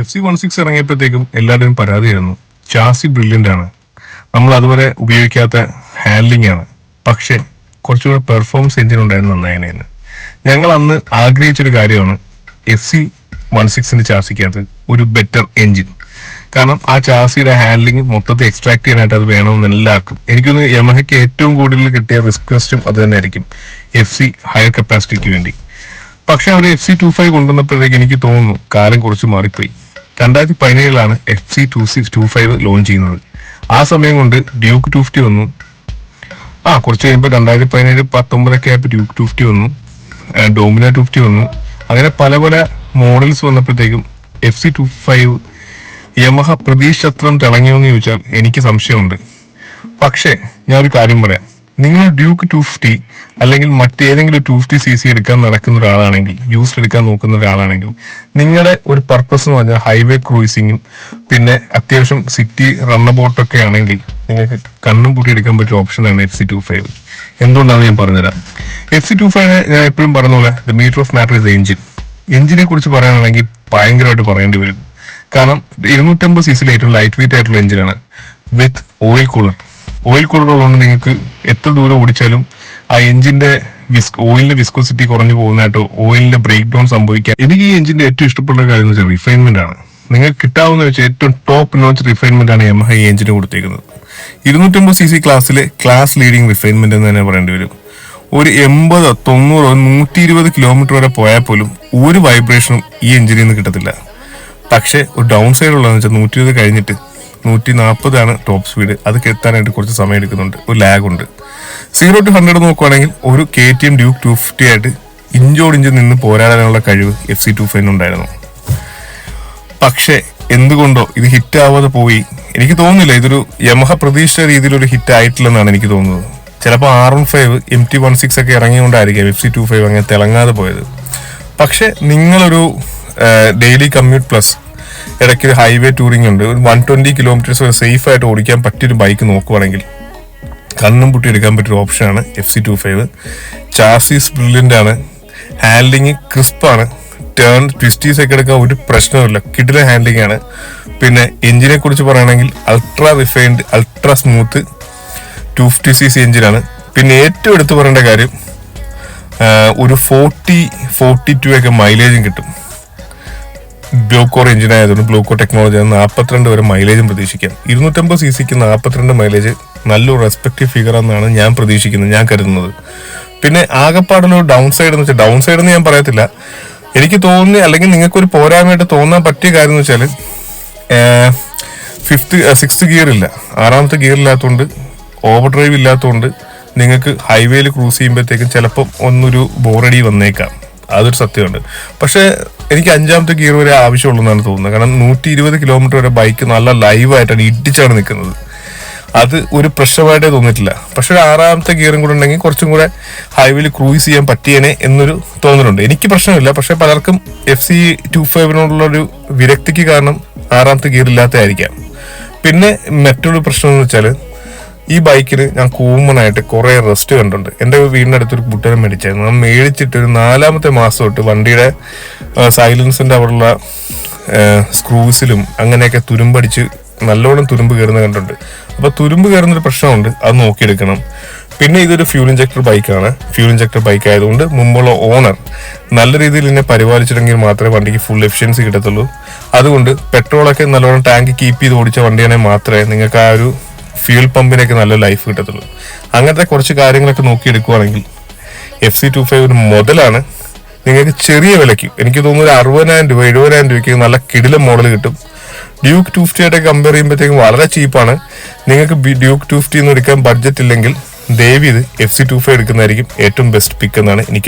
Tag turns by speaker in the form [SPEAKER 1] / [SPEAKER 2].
[SPEAKER 1] FC16 ഇറങ്ങിയപ്പോഴത്തേക്കും എല്ലാവരും പരാതിയായിരുന്നു. Chassis brilliant ആണ്, നമ്മൾ അതുവരെ ഉപയോഗിക്കാത്ത ഹാൻഡ്ലിംഗ് ആണ്, പക്ഷെ കുറച്ചുകൂടെ പെർഫോമൻസ് എഞ്ചിൻ ഉണ്ടായിരുന്നു നന്നായതിന്. ഞങ്ങൾ അന്ന് ആഗ്രഹിച്ചൊരു കാര്യമാണ് FC16 ചാസിക്കകത്ത് ഒരു ബെറ്റർ എഞ്ചിൻ. കാരണം ആ ചാസിയുടെ ഹാൻഡ്ലിംഗ് മൊത്തത്തിൽ എക്സ്ട്രാക്ട് ചെയ്യാനായിട്ട് അത് വേണമെന്ന് എല്ലാവർക്കും. എനിക്കൊന്ന് യമഹയ്ക്ക് ഏറ്റവും കൂടുതൽ കിട്ടിയ റിക്വസ്റ്റും അത് തന്നെ ആയിരിക്കും, FC ഹയർ കപ്പാസിറ്റിക്ക് വേണ്ടി. പക്ഷെ അവർ FC25 കൊണ്ടുവന്നപ്പോഴത്തേക്ക് എനിക്ക് തോന്നുന്നു കാലം കുറച്ച് മാറിപ്പോയി. 2017 FC25 ലോഞ്ച് ചെയ്യുന്നത്. ആ സമയം കൊണ്ട് ഡ്യൂക്ക് 250 വന്നു. കുറച്ച് കഴിയുമ്പോൾ 2017-19 ആയപ്പോൾ ഡ്യൂക്ക് 250 വന്നു, ഡോമിന 250 വന്നു. അങ്ങനെ പല പല മോഡൽസ് വന്നപ്പോഴത്തേക്കും FC25 യമഹ പ്രതീക്ഷത്രം തിളങ്ങിയോന്ന് ചോദിച്ചാൽ എനിക്ക് സംശയമുണ്ട്. പക്ഷേ ഞാൻ ഒരു കാര്യം പറയാം, നിങ്ങൾ ഡ്യൂക്ക് 250 അല്ലെങ്കിൽ മറ്റേതെങ്കിലും 250cc എടുക്കാൻ നടക്കുന്ന ഒരാളാണെങ്കിൽ, യൂസ്ഡ് എടുക്കാൻ നോക്കുന്ന ഒരാളാണെങ്കിൽ, നിങ്ങളുടെ ഒരു പർപ്പസ് എന്ന് പറഞ്ഞാൽ ഹൈവേ ക്രൂയിസിങ്ങും പിന്നെ അത്യാവശ്യം സിറ്റി റണ്ണബോട്ടൊക്കെ ആണെങ്കിൽ നിങ്ങൾക്ക് കണ്ണും പൂട്ടി എടുക്കാൻ പറ്റിയ ഓപ്ഷനാണ് FC25. എന്തുകൊണ്ടാണെന്ന് ഞാൻ പറഞ്ഞുതരാം. FC25 ഞാൻ എപ്പോഴും പറഞ്ഞ പോലെ the meter of matter is engine. എഞ്ചിനെ കുറിച്ച് പറയാനാണെങ്കിൽ ഭയങ്കരമായിട്ട് പറയേണ്ടി വരും. കാരണം 250cc ഏറ്റവും ലൈറ്റ് വെയിറ്റ് ആയിട്ടുള്ള എഞ്ചിനാണ് വിത്ത് ഓയിൽ കൂളർ. ഓയിൽ കൂളർ ഉള്ളതുകൊണ്ട് നിങ്ങൾക്ക് എത്ര ദൂരം ഓടിച്ചാലും ആ എഞ്ചിന്റെ ഓയിലിന്റെ വിസ്കോസിറ്റി കുറഞ്ഞു പോകുന്നതായിട്ടോ ഓയിലിന്റെ ബ്രേക്ക് ഡൗൺ സംഭവിക്കാൻ. എനിക്ക് ഈ എഞ്ചിന്റെ ഏറ്റവും ഇഷ്ടപ്പെട്ട കാര്യം എന്ന് വെച്ചാൽ റിഫൈൻമെന്റ് ആണ്. നിങ്ങൾക്ക് കിട്ടാവുന്ന വെച്ചാൽ ഏറ്റവും ടോപ്പ് നോച്ച് റിഫൈൻമെന്റ് ആണ് യമഹ ഈ എഞ്ചിന് കൊടുത്തേക്കുന്നത്. 250cc ക്ലാസ്സിലെ ക്ലാസ് ലീഡിംഗ് റിഫൈൻമെന്റ് എന്ന് തന്നെ പറയേണ്ടി വരും. ഒരു 80, 90, 120 കിലോമീറ്റർ വരെ പോയാൽ പോലും ഒരു വൈബ്രേഷനും ഈ എഞ്ചിനിൽ നിന്ന് കിട്ടത്തില്ല. പക്ഷെ ഒരു ഡൗൺ സൈഡ് ഉള്ളതെന്ന് വെച്ചാൽ 120 കഴിഞ്ഞിട്ട് 140 ആണ് ടോപ്പ് സ്പീഡ്. അത് എത്താനായിട്ട് കുറച്ച് സമയം എടുക്കുന്നുണ്ട്, ഒരു ലാഗ് ഉണ്ട്. 0 to 100 നോക്കുവാണെങ്കിൽ ഒരു KTM ഡ്യൂക്ക് 250 ആയിട്ട് ഇഞ്ചോടിഞ്ച് നിന്ന് പോരാടാനുള്ള കഴിവ് FC25 ഉണ്ടായിരുന്നു. പക്ഷെ എന്തുകൊണ്ടോ ഇത് ഹിറ്റ് ആവാതെ പോയി. എനിക്ക് തോന്നുന്നില്ല ഇതൊരു യമഹ പ്രതീക്ഷ രീതിയിലൊരു ഹിറ്റ് ആയിട്ടില്ലെന്നാണ് എനിക്ക് തോന്നുന്നത്. ചിലപ്പോൾ R15 MT16 ഒക്കെ ഇറങ്ങിയോണ്ടായിരിക്കും FC25 അങ്ങനെ തിളങ്ങാതെ പോയത്. പക്ഷെ നിങ്ങളൊരു ഡെയിലി കമ്മ്യൂട്ട് പ്ലസ് ഇടയ്ക്ക് ഒരു ഹൈവേ ടൂറിംഗ് ഉണ്ട്, ഒരു 120 കിലോമീറ്റേഴ്സ് വരെ സേഫ് ആയിട്ട് ഓടിക്കാൻ പറ്റിയൊരു ബൈക്ക് നോക്കുവാണെങ്കിൽ കണ്ണും പൂട്ടി എടുക്കാൻ പറ്റിയൊരു ഓപ്ഷനാണ് FC25. ചാസിസ് ബ്രില്യൻ്റ് ആണ്, ഹാൻഡ്ലിങ് ക്രിസ്പാണ്, ടേൺ ട്വിസ്റ്റീസ് ഒക്കെ എടുക്കാൻ ഒരു പ്രശ്നമില്ല, കിടിലൻ ഹാൻഡ്ലിംഗ് ആണ്. പിന്നെ എഞ്ചിനെ കുറിച്ച് പറയുകയാണെങ്കിൽ ultra refined ultra smooth 250cc എഞ്ചിനാണ്. പിന്നെ ഏറ്റവും എടുത്തു പറയേണ്ട കാര്യം ഒരു 40-42 ഒക്കെ മൈലേജും കിട്ടും. ബ്ലോക്കോർ എഞ്ചിൻ ആയതുകൊണ്ട് ബ്ലോക്കോർ ടെക്നോളജി 42 വരെ മൈലേജും പ്രതീക്ഷിക്കാം. 250cc 42 മൈലേജ് നല്ലൊരു റെസ്പെക്റ്റീവ് ഫിഗർ എന്നാണ് ഞാൻ പ്രതീക്ഷിക്കുന്നത്, ഞാൻ കരുതുന്നത്. പിന്നെ ആകെപ്പാടുള്ള ഡൗൺ സൈഡ് എന്ന് വെച്ചാൽ, ഡൗൺ സൈഡ് എന്ന് ഞാൻ പറയത്തില്ല, എനിക്ക് തോന്നി അല്ലെങ്കിൽ നിങ്ങൾക്കൊരു പോരായ്മയായിട്ട് തോന്നാൻ പറ്റിയ കാര്യം എന്ന് വെച്ചാൽ 6th ഗിയർ ഇല്ല, 6ാമത്തെ ഗിയർ ഇല്ലാത്തതുകൊണ്ട്, ഓവർ ഡ്രൈവ് ഇല്ലാത്തതുകൊണ്ട് നിങ്ങൾക്ക് ഹൈവേയിൽ ക്രൂസ് ചെയ്യുമ്പോഴത്തേക്കും ചിലപ്പം ഒന്നൊരു ബോറടി വന്നേക്കാം. അതൊരു സത്യമുണ്ട്. പക്ഷെ എനിക്ക് 5ാമത്തെ ഗിയർ വരെ ആവശ്യമുള്ളൂ എന്നാണ് തോന്നുന്നത്. കാരണം 120 കിലോമീറ്റർ വരെ ബൈക്ക് നല്ല ലൈവായിട്ടാണ് ഇടിച്ചാണ് നിൽക്കുന്നത്. അത് ഒരു പ്രശ്നമായിട്ടേ തോന്നിയിട്ടില്ല. പക്ഷെ 6ാമത്തെ ഗിയറും കൂടെ ഉണ്ടെങ്കിൽ കുറച്ചും കൂടെ ഹൈവേയിൽ ക്രൂസ് ചെയ്യാൻ പറ്റിയേനെ എന്നൊരു തോന്നലുണ്ട്. എനിക്ക് പ്രശ്നമില്ല, പക്ഷെ പലർക്കും FC25 വിരക്തിക്ക് കാരണം 6ാമത്തെ ഗിയർ ഇല്ലാത്തതായിരിക്കാം. പിന്നെ മറ്റൊരു പ്രശ്നം എന്ന് വെച്ചാൽ, ഈ ബൈക്കിന് ഞാൻ കോമൺ ആയിട്ട് കുറെ റെസ്റ്റ് കണ്ടിട്ടുണ്ട്. എൻ്റെ വീടിൻ്റെ അടുത്തൊരു കുട്ടനെ മേടിച്ചായിരുന്നു. ഞാൻ മേടിച്ചിട്ട് ഒരു 4ാമത്തെ മാസം തൊട്ട് വണ്ടിയുടെ സൈലൻസിന്റെ അവിടെയുള്ള സ്ക്രൂസിലും അങ്ങനെയൊക്കെ തുരുമ്പടിച്ച് നല്ലോണം തുരുമ്പ് കയറുന്ന കണ്ടിട്ടുണ്ട്. അപ്പൊ തുരുമ്പ് കയറുന്നൊരു പ്രശ്നമുണ്ട്, അത് നോക്കിയെടുക്കണം. പിന്നെ ഇതൊരു ഫ്യൂൽ ഇഞ്ചക്ടർ ബൈക്കാണ്. ഫ്യൂൽ ഇഞ്ചക്ടർ ബൈക്ക് ആയതുകൊണ്ട് മുമ്പുള്ള ഓണർ നല്ല രീതിയിൽ ഇതിനെ പരിപാലിച്ചിട്ടെങ്കിൽ മാത്രമേ വണ്ടിക്ക് ഫുൾ എഫിഷ്യൻസി കിട്ടത്തുള്ളൂ. അതുകൊണ്ട് പെട്രോളൊക്കെ നല്ലോണം ടാങ്ക് കീപ്പ് ചെയ്ത് ഓടിച്ച വണ്ടിയാണെങ്കിൽ മാത്രമേ നിങ്ങൾക്ക് ആ ഒരു ഫ്യൂൽ പമ്പിനൊക്കെ നല്ല ലൈഫ് കിട്ടത്തുള്ളൂ. അങ്ങനത്തെ കുറച്ച് കാര്യങ്ങളൊക്കെ നോക്കിയെടുക്കുവാണെങ്കിൽ FC25 മുതലാണ്. നിങ്ങൾക്ക് ചെറിയ വിലയ്ക്ക്, എനിക്ക് തോന്നുന്നു ഒരു 60,000 രൂപ 70,000 രൂപയ്ക്ക് നല്ല കിടിലം മോഡൽ കിട്ടും. ഡ്യൂക്ക് 250 ആയിട്ട് കമ്പയർ ചെയ്യുമ്പോഴത്തേക്കും വളരെ ചീപ്പാണ്. നിങ്ങൾക്ക് ഡ്യൂക്ക് 250 എടുക്കാൻ ബഡ്ജറ്റ് ഇല്ലെങ്കിൽ ദയവ് ഇത് FC25 എടുക്കുന്നതായിരിക്കും ഏറ്റവും ബെസ്റ്റ് പിക്ക് എന്നാണ് എനിക്ക്